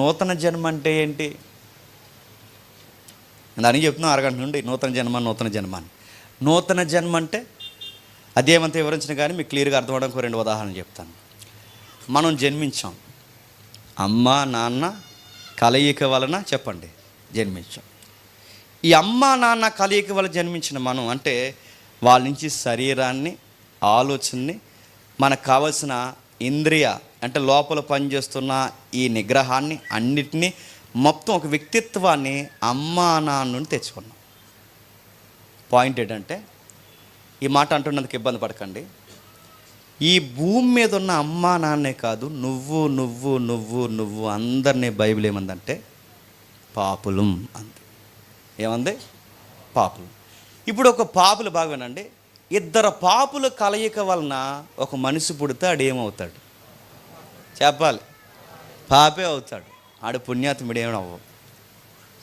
నూతన జన్మ అంటే ఏంటి? దానికి చెప్తున్నాం అరగంట నుండి నూతన జన్మ అని. నూతన జన్మ అంటే అదేమంతా వివరించిన కానీ మీకు క్లియర్గా అర్థం అవడానికి 2 ఉదాహరణలు చెప్తాను. మనం జన్మించాం, అమ్మ నాన్న కలయిక వలన చెప్పండి జన్మించాం. ఈ అమ్మ నాన్న కలయిక వలన జన్మించిన మనం అంటే వాళ్ళ నుంచి శరీరాన్ని, ఆలోచనని, మనకు కావలసిన ఇంద్రియ అంటే లోపల పనిచేస్తున్న ఈ నిగ్రహాన్ని అన్నిటినీ మొత్తం ఒక వ్యక్తిత్వాన్ని అమ్మా నాన్న నుండి తెచ్చుకున్నాం. పాయింట్ ఏంటంటే, ఈ మాట అంటున్నందుకు ఇబ్బంది పడకండి. ఈ భూమి మీద ఉన్న అమ్మా నాన్నే కాదు, నువ్వు అందరినీ బైబిల్ ఏమందంటే పాపులం అంది. ఏమంది? పాపులు. ఇప్పుడు ఒక పాపులు బాగా వినండి, 2 పాపుల కలయిక వలన ఒక మనిషి పుడితే ఆడేమవుతాడు చెప్పాలి? పాపే అవుతాడు. ఆడు పుణ్యాత్ముడు ఏమైనా అవ్వవు.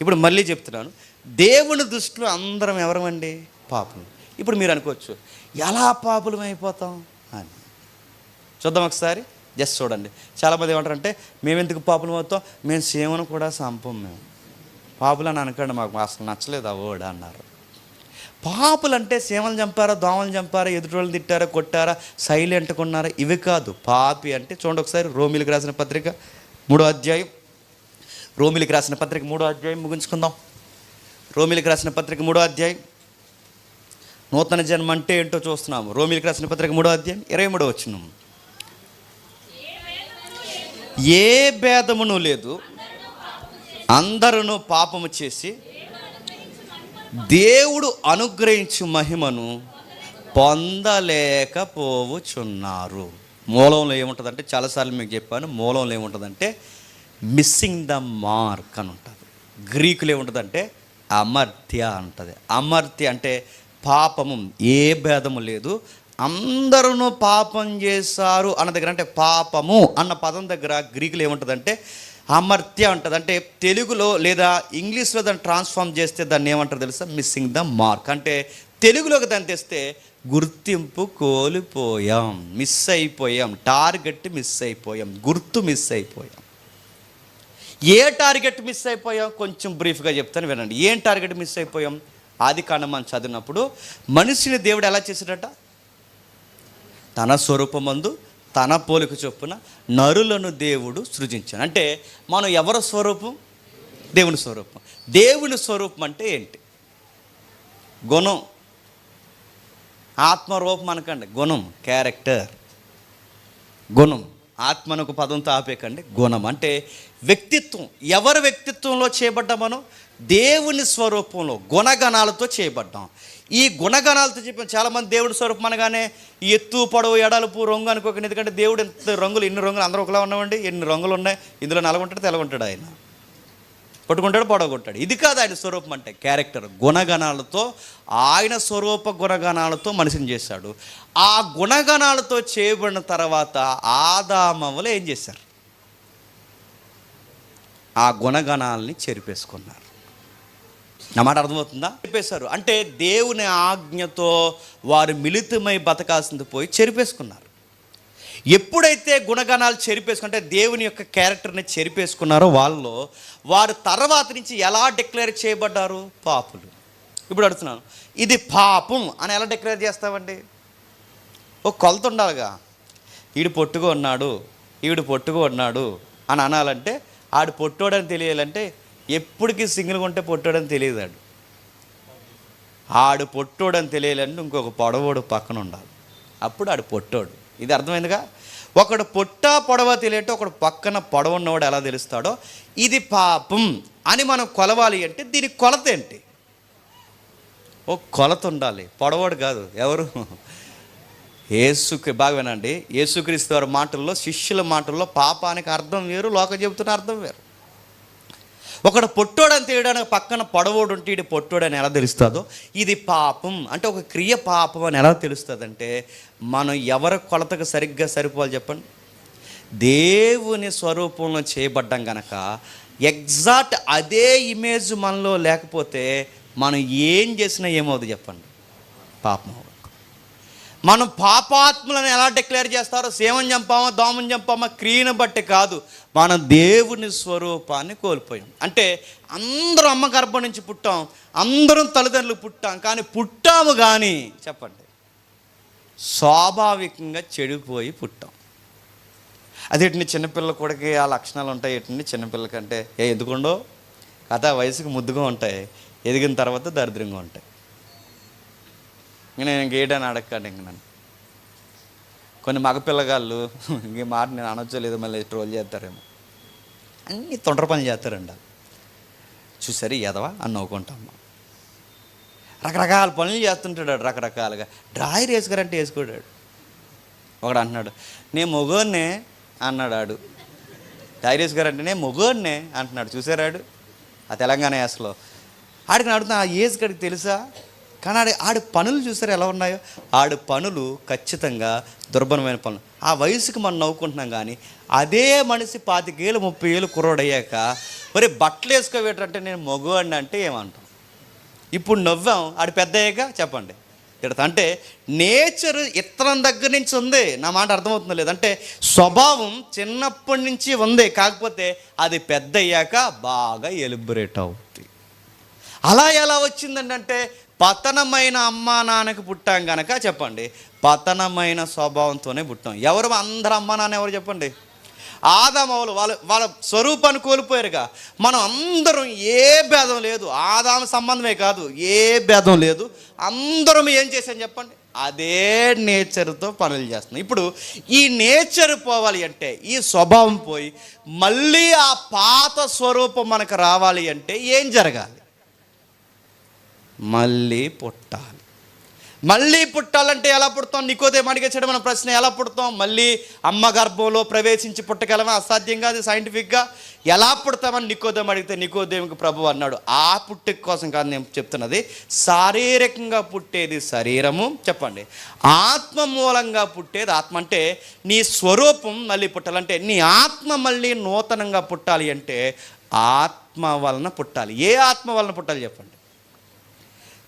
ఇప్పుడు మళ్ళీ చెప్తున్నాను, దేవుని దృష్టిలో అందరం ఎవరమండి? పాపులు. ఇప్పుడు మీరు అనుకోవచ్చు, ఎలా పాపులం అయిపోతాం అని. చూద్దాం ఒకసారి, జస్ట్ చూడండి. చాలామంది ఏమంటారంటే, మేము ఎందుకు పాపులం అవుతాం, మేము సేవను కూడా సంపం, మేము పాపులు అని అనకండి, మాకు అసలు నచ్చలేదు ఆ వర్డ్ అన్నారు. పాపులు అంటే సేవలు చంపారా, దోమలు చంపారా, ఎదుటోళ్ళు తిట్టారా, కొట్టారా, సైలెంట్గా ఉన్నారా, ఇవి కాదు. పాపి అంటే చూడండి ఒకసారి, రోమిలికి రాసిన పత్రిక 3వ అధ్యాయం. రోమిలికి రాసిన పత్రిక 3వ అధ్యాయం ముగించుకుందాం. రోమిలికి రాసిన పత్రిక 3వ అధ్యాయం. నూతన జన్మ అంటే ఏంటో చూస్తున్నాము. రోమిలికి రాసిన పత్రిక 3వ అధ్యాయం 23వ వచనం. ఏ భేదమును లేదు, అందరూ పాపము చేసి దేవుడు అనుగ్రహించు మహిమను పొందలేకపోవచ్చున్నారు. మూలంలో ఏముంటుందంటే, చాలాసార్లు మీకు చెప్పాను, మూలంలో ఏముంటుందంటే మిస్సింగ్ ద మార్క్ అని ఉంటుంది. గ్రీకులో ఏముంటుందంటే అమర్త్య ఉంటుంది. అమర్త్య అంటే పాపము, ఏ భేదము లేదు, అందరూ పాపం చేశారు అన్న దగ్గర, అంటే పాపము అన్న పదం దగ్గర గ్రీకులో ఏముంటుందంటే అమర్త్య ఉంటుంది. అంటే తెలుగులో లేదా ఇంగ్లీష్లో దాన్ని ట్రాన్స్ఫార్మ్ చేస్తే దాన్ని ఏమంటారు తెలుసా? Missing the mark. అంటే తెలుగులోకి దాన్ని తెస్తే గుర్తింపు కోల్పోయాం, మిస్ అయిపోయాం, టార్గెట్ మిస్ అయిపోయాం, గుర్తు మిస్ అయిపోయాం. ఏ టార్గెట్ మిస్ అయిపోయాం కొంచెం బ్రీఫ్గా చెప్తాను వినండి. ఏం టార్గెట్ మిస్ అయిపోయాం? ఆదికాండం మనం చదివినప్పుడు మనిషిని దేవుడు ఎలా చేశాడట? తన స్వరూపమందు తన పోలిక చొప్పున నరులను దేవుడు సృజించాడు. అంటే మనం ఎవరి స్వరూపం? దేవుని స్వరూపం. దేవుని స్వరూపం అంటే ఏంటి? గుణం. ఆత్మరూపం అనకండి, గుణం, క్యారెక్టర్. గుణం, ఆత్మనకు పదంతో ఆపేకండి. గుణం అంటే వ్యక్తిత్వం. ఎవరి వ్యక్తిత్వంలో చేయబడ్డాం మనం? దేవుని స్వరూపంలో గుణగణాలతో చేయబడ్డాం. ఈ గుణగణాలతో చెప్పాం. చాలామంది దేవుడి స్వరూపం అనగానే ఎత్తు, పొడవు, ఎడలుపు, రంగు అనుకోకండి. ఎందుకంటే దేవుడు ఎంత రంగులు, ఇన్ని రంగులు, అందరూ ఒకలా ఉన్నామండి. ఎన్ని రంగులు ఉన్నాయి, ఇందులో నల్లగుంటాడు, తెల్లగుంటాడు, ఆయన పట్టుకుంటాడు, పొడవుకుంటాడు. ఇది కాదు ఆయన స్వరూపం అంటే. క్యారెక్టర్, గుణగణాలతో, ఆయన స్వరూప గుణగణాలతో మనిషిని చేశాడు. ఆ గుణగణాలతో చేయబడిన తర్వాత ఆదామవ్వలు ఏం చేశారు? ఆ గుణగణాలని చెరిపేసుకున్నారు. నా మాట అర్థమవుతుందా? చెరిపేశారు అంటే దేవుని ఆజ్ఞతో వారు మిళితమై బతకాల్సింది పోయి చెరిపేసుకున్నారు. ఎప్పుడైతే గుణగణాలు చెరిపేసుకుంటే దేవుని యొక్క క్యారెక్టర్ని చెరిపేసుకున్నారో వాళ్ళు, వారు తర్వాత నుంచి ఎలా డిక్లేర్ చేయబడ్డారు? పాపులు. ఇప్పుడు అడుగుతున్నాను, ఇది పాపం అని ఎలా డిక్లేర్ చేస్తామండి? ఒక కొలత ఉండాలిగా. ఈడు పొట్టుగా ఉన్నాడు, ఈవిడ పొట్టుగా ఉన్నాడు అని అనాలంటే, ఆడు పొట్టోడని తెలియాలంటే ఎప్పటికీ సింగిల్గా ఉంటే పొట్టోడని తెలియదు. ఆడు పొట్టోడని తెలియాలంటే ఇంకొక పొడవోడు పక్కన ఉండాలి, అప్పుడు ఆడు పొట్టోడు. ఇది అర్థమైందిగా? ఒకడు పొట్ట పొడవ తెలియంటే ఒకడు పక్కన పొడవ ఉన్నవాడు ఎలా తెలుస్తాడో, ఇది పాపం అని మనం కొలవాలి అంటే దీనికి కొలత ఏంటి? ఒక కొలత ఉండాలి. పొడవాడు కాదు, ఎవరు? యేసుకి. బాగా వినండి, యేసుక్రీస్తు వారి మాటల్లో, శిష్యుల మాటల్లో పాపానికి అర్థం వేరు, లోకం చెబుతున్న అర్థం వేరు. ఒకడు పొట్టోడని తెలియడానికి పక్కన పొడవోడు ఉంటే ఇది పొట్టోడని ఎలా తెలుస్తుందో, ఇది పాపం అంటే ఒక క్రియ పాపం అని ఎలా తెలుస్తుంది అంటే, మనం ఎవరి కొలతకు సరిగ్గా సరిపోవాలి చెప్పండి? దేవుని స్వరూపంలో చేయబడ్డాం కనుక ఎగ్జాక్ట్ అదే ఇమేజ్ మనలో లేకపోతే మనం ఏం చేసినా ఏమవుతుంది చెప్పండి? పాపం. మనం పాపాత్ములను ఎలా డిక్లేర్ చేస్తారో సేవను చంపామా దోమను చంపామా క్రియను బట్టి కాదు, మన దేవుని స్వరూపాన్ని కోల్పోయాం. అంటే అందరూ అమ్మ గర్భం నుంచి పుట్టాం, అందరం తల్లిదండ్రులు పుట్టాం, కానీ పుట్టాము కానీ చెప్పండి స్వాభావికంగా చెడిపోయి పుట్టాం. అదేంటి చిన్నపిల్లల కూడా ఆ లక్షణాలు ఉంటాయి, ఏంటండి చిన్నపిల్లకంటే ఎందుకుండో కథ వయసుకు ముద్దుగా ఉంటాయి, ఎదిగిన తర్వాత దరిద్రంగా ఉంటాయి. నేను ఇంకేటని అడగండి. ఇంక నన్ను కొన్ని మగపిల్లగాళ్ళు ఇంక మాట నేను అనొచ్చలేదు, మళ్ళీ ట్రోల్ చేస్తారేమో, అన్నీ తొందర పని చేస్తారండి. చూసారు ఎదవా అని నవ్వుకుంటామ్మా. రకరకాల పనులు చేస్తుంటాడు, రకరకాలుగా డ్రాయర్ వేసుకురంటే వేసుకోడాడు. ఒకడు అంటున్నాడు నేను మొగోన్నే అన్నాడు, ఆడు డ్రాయర్ వేసుకురంటే నేను మొగోన్నే అంటున్నాడు. చూసారాడు ఆ తెలంగాణ యాసలో. ఆడికి అడుగుతున్నా ఆ ఏజ్ గడికి తెలుసా, కానీ ఆడి పనులు చూసారు ఎలా ఉన్నాయో. ఆడి పనులు ఖచ్చితంగా దుర్భరమైన పనులు. ఆ వయసుకి మనం నవ్వుకుంటున్నాం, కానీ అదే మనిషి 25 ఏళ్ళు 30 ఏళ్ళు కుర్రోడయ్యాక మరి బట్టలు వేసుకోవేటంటే నేను మగవాడిని అంటే ఏమంటాం. ఇప్పుడు నవ్వాం, ఆడి పెద్ద అయ్యాక చెప్పండి తిడతా. అంటే నేచర్ ఇతరం దగ్గర నుంచి ఉంది. నా మాట అర్థమవుతుందో లేదంటే స్వభావం చిన్నప్పటి నుంచి ఉంది, కాకపోతే అది పెద్ద అయ్యాక బాగా ఎలిబరేట్ అవుతుంది. అలా ఎలా వచ్చిందంటే పతనమైన అమ్మా నాన్నకి పుట్టాం కనుక చెప్పండి పతనమైన స్వభావంతోనే పుట్టాం. ఎవరు అందరు అమ్మా నాన్న ఎవరు చెప్పండి? ఆదామవులు వాళ్ళ స్వరూపాన్ని కోల్పోయారుగా. మనం అందరం ఏ భేదం లేదు, ఆదాము సంబంధమే కాదు, ఏ భేదం లేదు, అందరం ఏం చేశాం చెప్పండి అదే నేచర్తో పనులు చేస్తున్నాం. ఇప్పుడు ఈ నేచర్ పోవాలి అంటే, ఈ స్వభావం పోయి మళ్ళీ ఆ పాత స్వరూపం మనకు రావాలి అంటే ఏం జరగాలి? మళ్ళీ పుట్టాలి. మళ్ళీ పుట్టాలంటే ఎలా పుడతాం? నికోదేము అడిగేసాడు మన ప్రశ్న, ఎలా పుడతాం? మళ్ళీ అమ్మ గర్భంలో ప్రవేశించి పుట్టగలమా? అసాధ్యం కాదు సైంటిఫిక్గా. ఎలా పుడతామని నికోదేము అడిగితే నికోదేముకి ప్రభువు అన్నాడు, ఆ పుట్టుక కోసం కాదు నేను చెప్తున్నది, శారీరకంగా పుట్టేది శరీరము చెప్పండి, ఆత్మ మూలంగా పుట్టేది ఆత్మ. అంటే నీ స్వరూపం మళ్ళీ పుట్టాలంటే, నీ ఆత్మ మళ్ళీ నూతనంగా పుట్టాలి అంటే ఆత్మ వలన పుట్టాలి. ఏ ఆత్మ వలన పుట్టాలి చెప్పండి?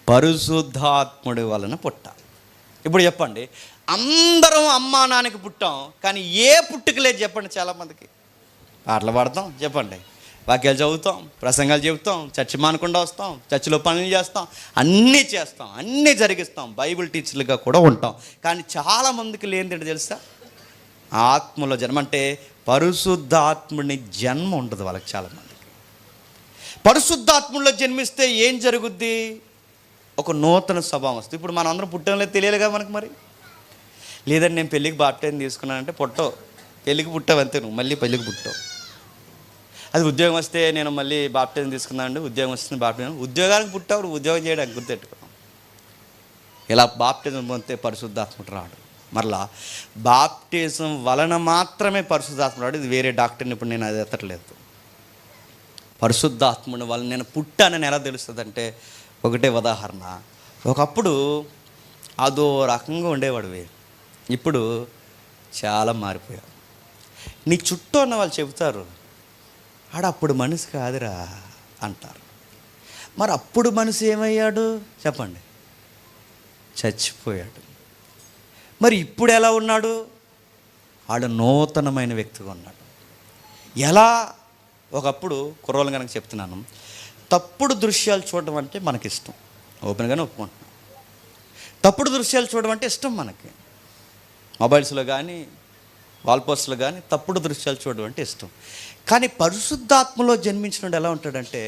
పరిశుద్ధాత్ముడి వలన పుట్టాలి. ఇప్పుడు చెప్పండి అందరం అమ్మా నాన్నకి పుట్టాం, కానీ ఏ పుట్టుక లేదు చెప్పండి. చాలామందికి పాటలు పాడతాం చెప్పండి, వాక్యాలు చదువుతాం, ప్రసంగాలు చెబుతాం, చర్చి మానకుండా వస్తాం, చర్చిలో పనులు చేస్తాం, అన్నీ చేస్తాం, అన్నీ జరిగిస్తాం, బైబిల్ టీచర్లుగా కూడా ఉంటాం, కానీ చాలామందికి లేనిదేంటి తెలుసా? ఆత్మలో జన్మ. అంటే పరిశుద్ధాత్ముడిని జన్మ ఉండదు వాళ్ళకి. చాలామందికి పరిశుద్ధాత్ముడిలో జన్మిస్తే ఏం జరుగుద్ది? ఒక నూతన స్వభావం వస్తుంది. ఇప్పుడు మనం అందరం పుట్టంలో తెలియాలిగా మనకు. మరి లేదంటే నేను పెళ్ళికి బాప్టైజం తీసుకున్నానంటే పుట్టవు, పెళ్ళికి పుట్టావు అంతే, నువ్వు మళ్ళీ పెళ్ళికి పుట్టావు. అది ఉద్యోగం వస్తే నేను మళ్ళీ బాప్టైజం తీసుకున్నానంటే ఉద్యోగం వస్తుంది బాప్టైజం, ఉద్యోగానికి పుట్టావు, నువ్వు ఉద్యోగం చేయడానికి గుర్తెట్టుకున్నావు. ఇలా బాప్టైజం పొందితే పరిశుద్ధాత్ముడు రాడు. మరలా బాప్టిజం వలన మాత్రమే పరిశుద్ధాత్ముడు రాడు. ఇది వేరే డాక్టర్ని ఇప్పుడు నేను అది ఎత్తట్లేదు. పరిశుద్ధాత్ముడి వలన నేను పుట్టానని ఎలా తెలుస్తుంది అంటే, ఒకటే ఉదాహరణ, ఒకప్పుడు అదో రకంగా ఉండేవాడు వేరు, ఇప్పుడు చాలా మారిపోయావు. నీ చుట్టూ ఉన్న వాళ్ళు చెబుతారు అప్పుడు మనిషి కాదురా అంటారు. మరి అప్పుడు మనిషి ఏమయ్యాడు చెప్పండి? చచ్చిపోయాడు. మరి ఇప్పుడు ఎలా ఉన్నాడు? ఆడు నూతనమైన వ్యక్తిగా ఉన్నాడు. ఎలా? ఒకప్పుడు కుర్రోళ్ళు కనుక చెప్తున్నాను, తప్పుడు దృశ్యాలు చూడడం అంటే మనకి ఇష్టం, ఓపెన్గానే ఒప్పుకుంటున్నాం. తప్పుడు దృశ్యాలు చూడడం అంటే ఇష్టం మనకి. మొబైల్స్లో కానీ వాల్పోస్ట్లో కానీ తప్పుడు దృశ్యాలు చూడడం అంటే ఇష్టం. కానీ పరిశుద్ధాత్మలో జన్మించినోడు ఎలా ఉంటాడంటే,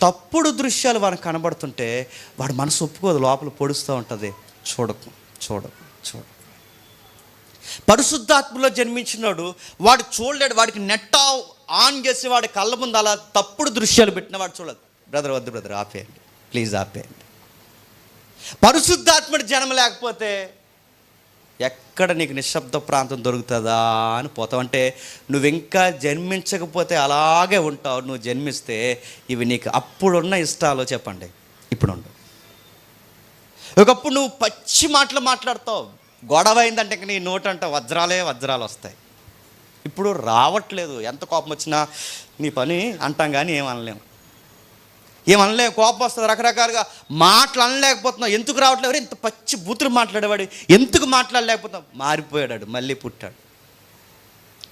తప్పుడు దృశ్యాలు వాడికి కనబడుతుంటే వాడు మనసు ఒప్పుకోదు, లోపల పొడుస్తూ ఉంటుంది, చూడకు చూడకు చూడకు. పరిశుద్ధాత్మలో జన్మించినాడు వాడు చూడలేడు. వాడికి నెట్ ఆన్ చేసి వాడి కళ్ళ ముందు అలా తప్పుడు దృశ్యాలు పెట్టిన వాడు చూడదు. బ్రదర్ వద్దు బ్రదర్, ఆపేయండి ప్లీజ్, ఆపేయండి. పరిశుద్ధాత్ముడి జన్మ లేకపోతే ఎక్కడ నీకు నిశ్శబ్ద ప్రాంతం దొరుకుతుందా అని పోతావు. అంటే నువ్వు ఇంకా జన్మించకపోతే అలాగే ఉంటావు. నువ్వు జన్మిస్తే ఇవి నీకు అప్పుడున్న ఇష్టాలు చెప్పండి ఇప్పుడు ఉండవు. ఒకప్పుడు నువ్వు పచ్చి మాటలు మాట్లాడతావు, గొడవ అయిందంటే నీ నోటంట వజ్రాలే వజ్రాలు వస్తాయి. ఇప్పుడు రావట్లేదు. ఎంత కోపం వచ్చినా నీ పని అంటాం కానీ ఏమనలేము. ఏమనలే, కోపం వస్తుంది, రకరకాలుగా మాటలు అనలేకపోతున్నావు. ఎందుకు రావట్లేదు? ఇంత పచ్చి బూతులు మాట్లాడేవాడు ఎందుకు మాట్లాడలేకపోతున్నావు? మారిపోయాడు, మళ్ళీ పుట్టాడు.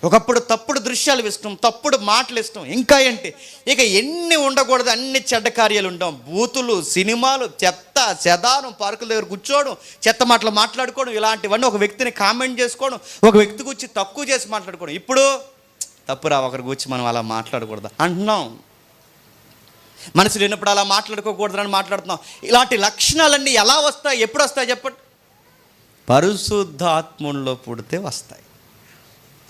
ఒకప్పుడు తప్పుడు దృశ్యాలు ఇష్టం, తప్పుడు మాటలు ఇష్టం, ఇంకా ఏంటి ఇక ఎన్ని ఉండకూడదు అన్ని చెడ్డ కార్యాలు ఉంటాం. బూతులు, సినిమాలు, చెత్త చెదారం, పార్కుల దగ్గర కూర్చోవడం, చెత్త మాటలు మాట్లాడుకోవడం, ఇలాంటివన్నీ ఒక వ్యక్తిని కామెంట్ చేసుకోవడం, ఒక వ్యక్తి గురించి తక్కువ చేసి మాట్లాడుకోవడం. ఇప్పుడు తప్పురా ఒకరి గురించి మనం అలా మాట్లాడకూడదు అంటున్నాం. మనసు లేనప్పుడు అలా మాట్లాడుకోకూడదని మాట్లాడుతున్నాం. ఇలాంటి లక్షణాలన్నీ ఎలా వస్తాయి, ఎప్పుడు వస్తాయి చెప్పండి? పరిశుద్ధాత్మలో పుడితే వస్తాయి.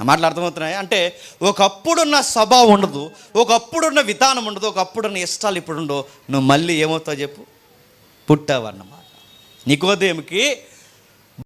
మాటలు అర్థమవుతున్నాయి? అంటే ఒకప్పుడున్న స్వభావం ఉండదు, ఒకప్పుడున్న విధానం ఉండదు, ఒకప్పుడున్న ఇష్టాలు ఇప్పుడు ఉండవు. నువ్వు మళ్ళీ ఏమవుతావు చెప్పు? పుట్టావన్నమాట. నికోదేముకి